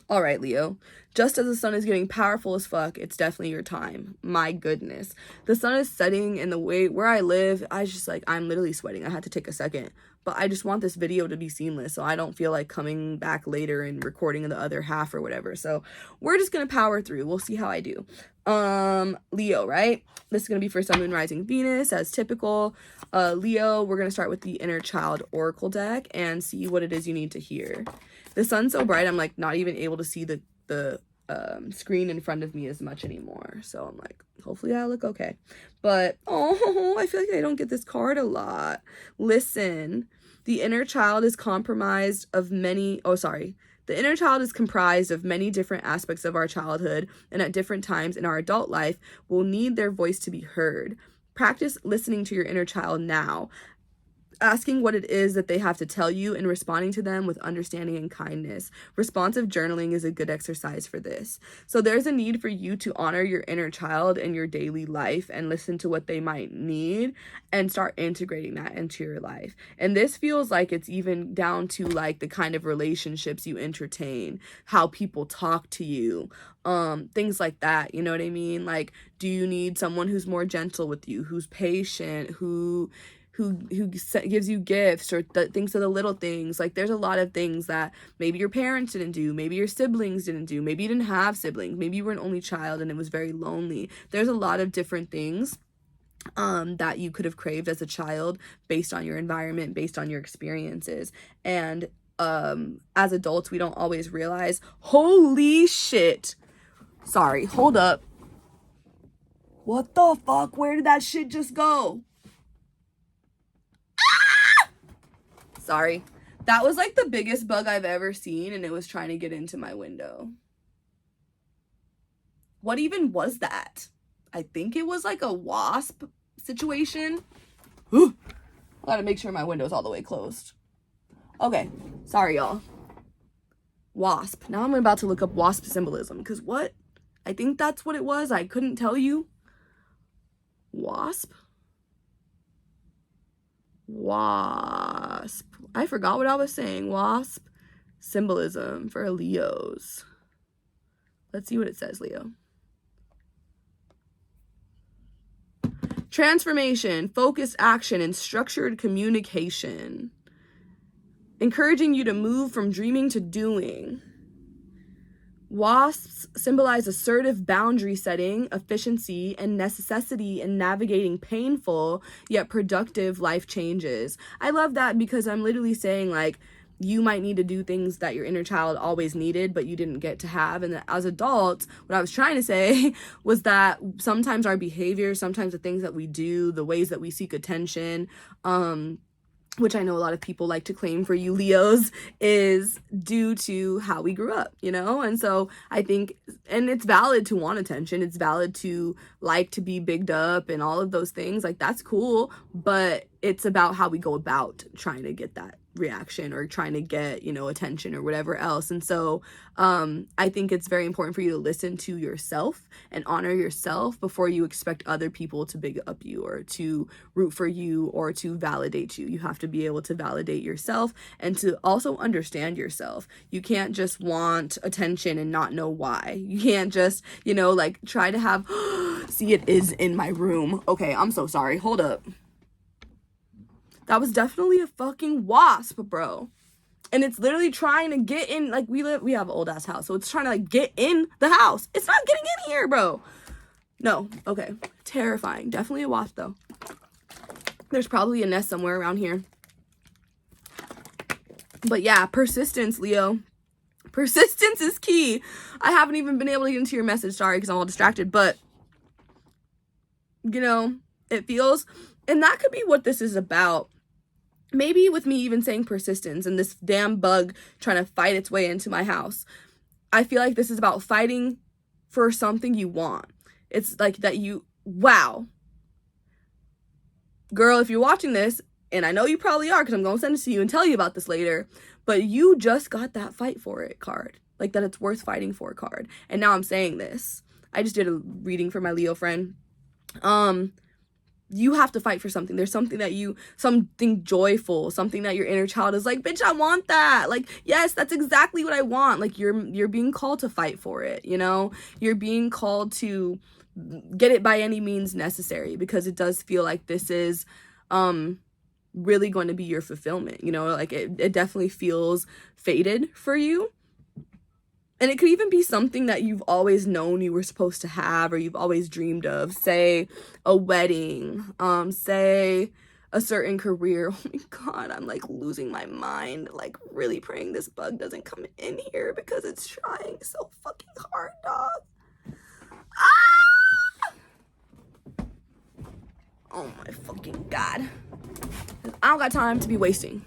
All right, Leo. Just as the sun is getting powerful as fuck, it's definitely your time. My goodness. The sun is setting, and the way where I live, I'm literally sweating. I had to take a second. But I just want this video to be seamless, so I don't feel like coming back later and recording the other half or whatever. So we're just gonna power through. We'll see how I do. Leo, right? This is gonna be for Sun, Moon, Rising, Venus, as typical. Leo, we're gonna start with the Inner Child Oracle deck and see what it is you need to hear. The sun's so bright, I'm like not even able to see the screen in front of me as much anymore. So I'm like, hopefully I look okay. But oh, I feel like I don't get this card a lot. Listen, the inner child is comprised of many. The inner child is comprised of many different aspects of our childhood, and at different times in our adult life, will need their voice to be heard. Practice listening to your inner child now, asking what it is that they have to tell you and responding to them with understanding and kindness. Responsive journaling is a good exercise for this. So there's a need for you to honor your inner child in your daily life and listen to what they might need and start integrating that into your life. And this feels like it's even down to like the kind of relationships you entertain, how people talk to you, things like that. You know what I mean? Like, do you need someone who's more gentle with you, who's patient, who gives you gifts, or thinks of the little things? Like, there's a lot of things that maybe your parents didn't do, maybe your siblings didn't do, maybe you didn't have siblings, maybe you were an only child and it was very lonely. There's a lot of different things that you could have craved as a child based on your environment, based on your experiences. And as adults, we don't always realize, holy shit, sorry, hold up, what the fuck, where did that shit just go? Sorry. That was like the biggest bug I've ever seen, and it was trying to get into my window. What even was that? I think it was like a wasp situation. I gotta make sure my window's all the way closed. Okay, sorry y'all. Wasp. Now I'm about to look up wasp symbolism, because what? I think that's what it was. I couldn't tell you. Wasp? Wasp. I forgot what I was saying. Wasp symbolism for Leos. Let's see what it says, Leo. Transformation, focused action, and structured communication. Encouraging you to move from dreaming to doing. Wasps symbolize assertive boundary setting, efficiency, and necessity in navigating painful yet productive life changes. I love that, because I'm literally saying, like, you might need to do things that your inner child always needed but you didn't get to have. And as adults, what I was trying to say was that sometimes our behavior, sometimes the things that we do, the ways that we seek attention, which I know a lot of people like to claim for you Leos, is due to how we grew up, you know? And so I think, and it's valid to want attention, it's valid to like to be bigged up and all of those things, like that's cool, but it's about how we go about trying to get that reaction or trying to get, you know, attention or whatever else. And so I think it's very important for you to listen to yourself and honor yourself before you expect other people to big up you or to root for you or to validate you. You have to be able to validate yourself and to also understand yourself. You can't just want attention and not know why. You can't just, you know, like try to have see, it is in my room. Okay, I'm so sorry. Hold up. That was definitely a fucking wasp, bro. And it's literally trying to get in, like, we have an old ass house, so it's trying to like get in the house. It's not getting in here, bro. No, okay. Terrifying. Definitely a wasp though. There's probably a nest somewhere around here. But yeah, persistence, Leo. Persistence is key. I haven't even been able to get into your message, sorry, because I'm all distracted, but you know, it feels, and that could be what this is about. Maybe with me even saying persistence and this damn bug trying to fight its way into my house, I feel like this is about fighting for something you want. It's like that you, wow. Girl, if you're watching this, and I know you probably are because I'm going to send it to you and tell you about this later, but you just got that fight for it card. Like that it's worth fighting for card. And now I'm saying this. I just did a reading for my Leo friend. you have to fight for something. There's something something joyful, something that your inner child is like, bitch, I want that. Like, yes, that's exactly what I want. Like, you're being called to fight for it, you know? You're being called to get it by any means necessary, because it does feel like this is really going to be your fulfillment, you know? Like, it definitely feels fated for you. And it could even be something that you've always known you were supposed to have, or you've always dreamed of. Say a wedding, say a certain career. Oh my God, I'm like losing my mind. Like, really praying this bug doesn't come in here, because it's trying so fucking hard, dog. Ah! Oh my fucking God. I don't got time to be wasting.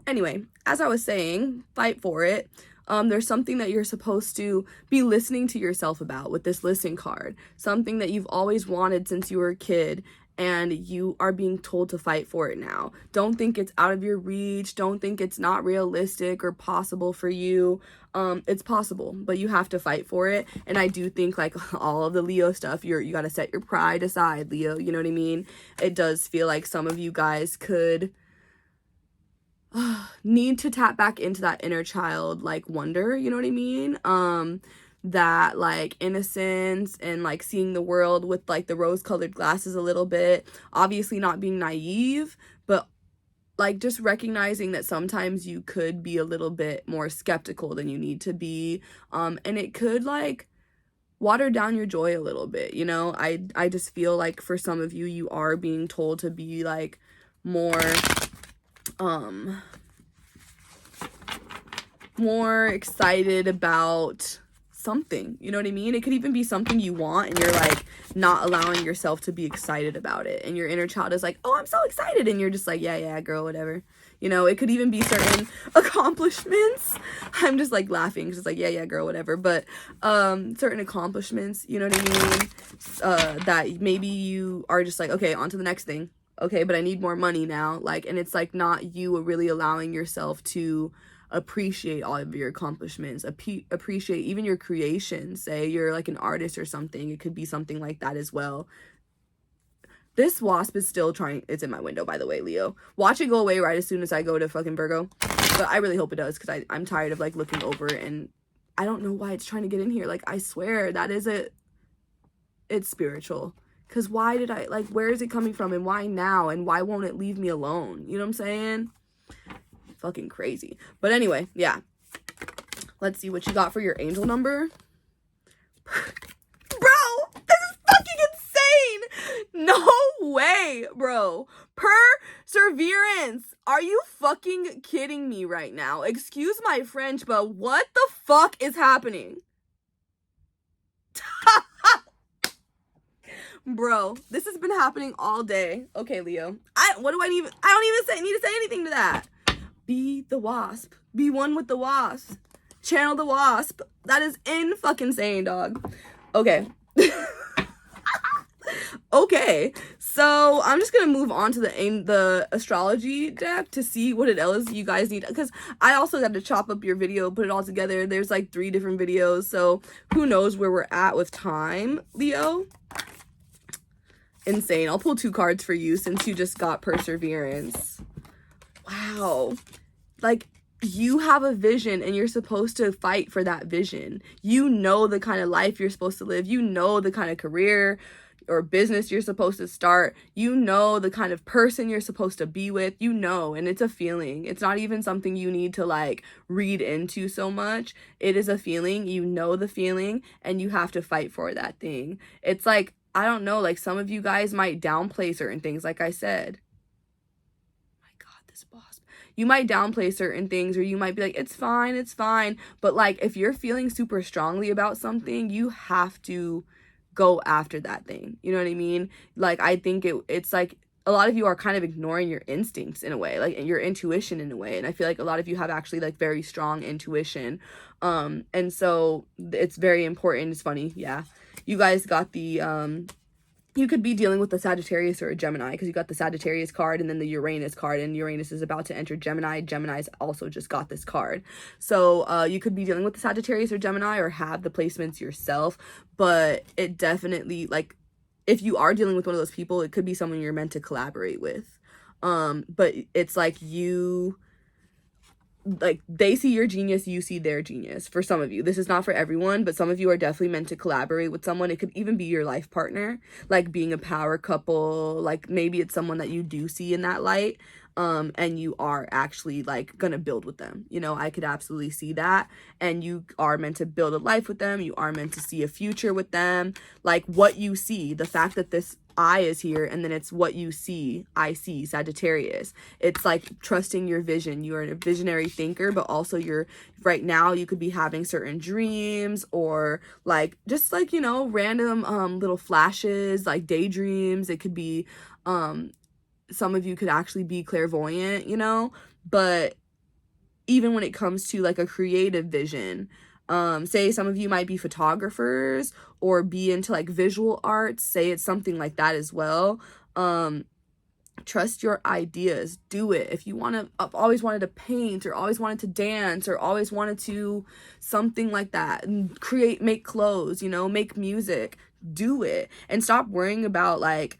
Anyway, as I was saying, fight for it. There's something that you're supposed to be listening to yourself about with this listen card. Something that you've always wanted since you were a kid, and you are being told to fight for it now. Don't think it's out of your reach. Don't think it's not realistic or possible for you. It's possible, but you have to fight for it. And I do think, like, all of the Leo stuff, you got to set your pride aside, Leo. You know what I mean? It does feel like some of you guys could need to tap back into that inner child, like, wonder, you know what I mean? That, like, innocence and, like, seeing the world with, like, the rose-colored glasses a little bit. Obviously not being naive, but, like, just recognizing that sometimes you could be a little bit more skeptical than you need to be. And it could, like, water down your joy a little bit, you know? I just feel like for some of you, you are being told to be, like, more excited about something, you know what I mean? It could even be something you want, and you're like not allowing yourself to be excited about it, and your inner child is like, oh, I'm so excited, and you're just like, yeah girl, whatever, you know? It could even be certain accomplishments. I'm just like laughing, just like, yeah girl, whatever. But certain accomplishments, you know what I mean, that maybe you are just like, okay, on to the next thing. Okay, but I need more money now. Like, and it's like not you really allowing yourself to appreciate all of your accomplishments, appreciate even your creations. Say you're like an artist or something, it could be something like that as well. This wasp is still trying. It's in my window, by the way, Leo. Watch it go away right as soon as I go to fucking Virgo. But I really hope it does, because I'm tired of like looking over, and I don't know why it's trying to get in here. Like, I swear that is it's spiritual. Because why did I, like, where is it coming from, and why now, and why won't it leave me alone? You know what I'm saying? Fucking crazy. But anyway, yeah. Let's see what you got for your angel number. Bro, this is fucking insane. No way, bro. Perseverance. Are you fucking kidding me right now? Excuse my French, but what the fuck is happening? Bro, this has been happening all day. Okay, Leo. I don't even need to say anything to that. Be the wasp. Be one with the wasp. Channel the wasp. That is fucking insane, dog. Okay. Okay. So I'm just gonna move on to the astrology deck to see what it else you guys need, because I also got to chop up your video, put it all together. There's like 3 different videos, so who knows where we're at with time, Leo. Insane. I'll pull 2 cards for you since you just got perseverance. Wow. Like, you have a vision, and you're supposed to fight for that vision. You know the kind of life you're supposed to live. You know the kind of career or business you're supposed to start. You know the kind of person you're supposed to be with. You know, and it's a feeling. It's not even something you need to like read into so much. It is a feeling. You know the feeling, and you have to fight for that thing. It's like, I don't know, like some of you guys might downplay certain things, like I said. My God, this boss. You might downplay certain things, or you might be like, it's fine. But like, if you're feeling super strongly about something, you have to go after that thing. You know what I mean? Like, I think it's like a lot of you are kind of ignoring your instincts in a way, like your intuition in a way. And I feel like a lot of you have actually like very strong intuition. And so it's very important. It's funny. Yeah. You guys got the, you could be dealing with the Sagittarius or a Gemini, because you got the Sagittarius card and then the Uranus card, and Uranus is about to enter Gemini. Gemini's also just got this card. So you could be dealing with the Sagittarius or Gemini, or have the placements yourself, but it definitely, like, if you are dealing with one of those people, it could be someone you're meant to collaborate with. But it's like they see your genius, you see their genius. For some of you, this is not for everyone, but some of you are definitely meant to collaborate with someone. It could even be your life partner, like being a power couple. Like maybe it's someone that you do see in that light, and you are actually like gonna build with them. You know, I could absolutely see that. And you are meant to build a life with them. You are meant to see a future with them. Like what you see, the fact that this I is here, and then it's what you see. I see Sagittarius. It's like trusting your vision. You are a visionary thinker, but also you're right now you could be having certain dreams, or like just like, you know, random little flashes, like daydreams. It could be some of you could actually be clairvoyant, you know. But even when it comes to like a creative vision, say some of you might be photographers or be into like visual arts, say it's something like that as well. Trust your ideas. Do it. If you want to, I've always wanted to paint, or always wanted to dance, or always wanted to something like that, and make clothes, you know, make music, do it. And stop worrying about like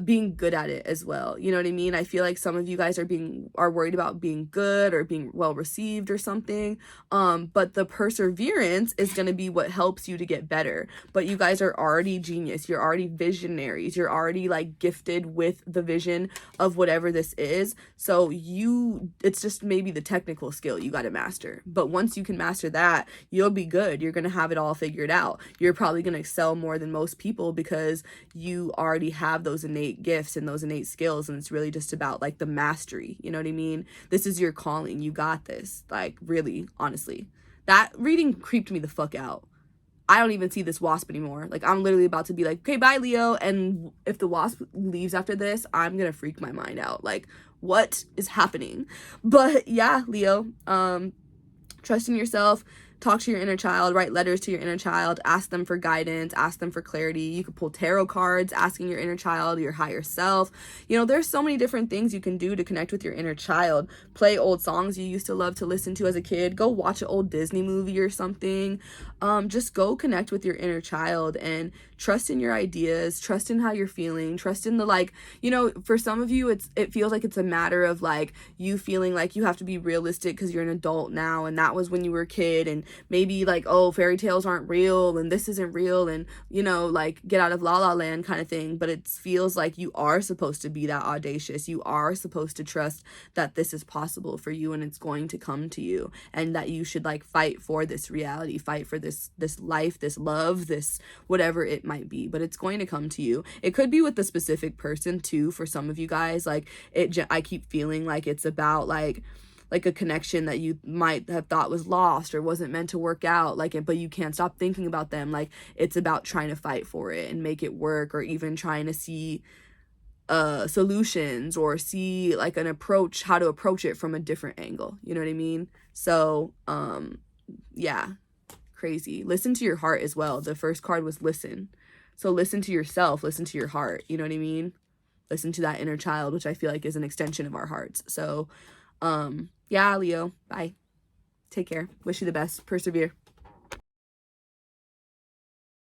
being good at it as well. You know what I mean? I feel like some of you guys are worried about being good or being well received or something. But the perseverance is going to be what helps you to get better. But you guys are already genius. You're already visionaries. You're already like gifted with the vision of whatever this is. So it's just maybe the technical skill you got to master. But once you can master that, you'll be good. You're going to have it all figured out. You're probably going to excel more than most people because you already have those innate gifts and those innate skills, and it's really just about like the mastery. You know what I mean? This is your calling. You got this. Like, really, honestly, that reading creeped me the fuck out. I don't even see this wasp anymore. Like, I'm literally about to be like, okay, bye, Leo. And if the wasp leaves after this, I'm gonna freak my mind out. Like, what is happening? But yeah, Leo, trust in yourself. Talk to your inner child, write letters to your inner child, ask them for guidance, ask them for clarity. You could pull tarot cards, asking your inner child, your higher self. You know, there's so many different things you can do to connect with your inner child. Play old songs you used to love to listen to as a kid. Go watch an old Disney movie or something. Just go connect with your inner child and trust in your ideas, trust in how you're feeling, trust in the, like, you know, for some of you, it feels like it's a matter of like you feeling like you have to be realistic because you're an adult now, and that was when you were a kid, and maybe like, oh, fairy tales aren't real and this isn't real, and, you know, like get out of La La Land kind of thing. But it feels like you are supposed to be that audacious. You are supposed to trust that this is possible for you and it's going to come to you, and that you should like fight for this reality, fight for this life, this love, this whatever it might be. But it's going to come to you. It could be with a specific person too. For some of you guys, like I keep feeling like it's about like a connection that you might have thought was lost or wasn't meant to work out, like, but you can't stop thinking about them. Like, it's about trying to fight for it and make it work, or even trying to see solutions, or see like how to approach it from a different angle. You know what I mean? So yeah, crazy. Listen to your heart as well. The first card was listen. So listen to yourself, listen to your heart. You know what I mean? Listen to that inner child, which I feel like is an extension of our hearts. So yeah, Leo, bye. Take care. Wish you the best. Persevere.